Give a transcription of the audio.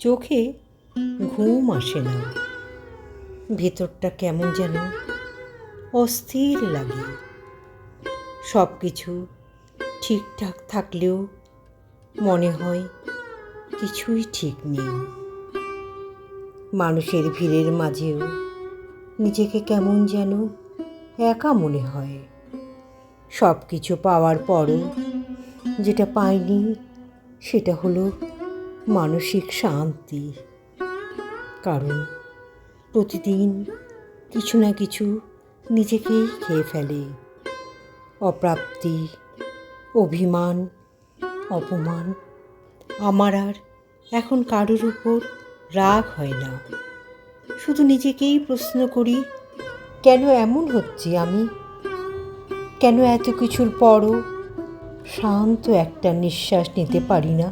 চোখে ঘুম আসে না, ভেতরটা কেমন যেন অস্থির লাগে। সব কিছু ঠিকঠাক থাকলেও মনে হয় কিছুই ঠিক নেই। মানুষের ভিড়ের মাঝেও নিজেকে কেমন যেন একা মনে হয়। সব কিছু পাওয়ার পরও যেটা পাইনি সেটা হলো মানসিক শান্তি। কারণ প্রতিদিন কিছু না কিছু নিজেকেই খেয়ে ফেলে। অপ্রাপ্তি, অভিমান, অপমান। আমার আর এখন কারোর উপর রাগ হয় না। শুধু নিজেকেই প্রশ্ন করি, কেন এমন হচ্ছে আমি? কেন এত কিছুর পরও শান্ত একটা নিঃশ্বাস নিতে পারি না?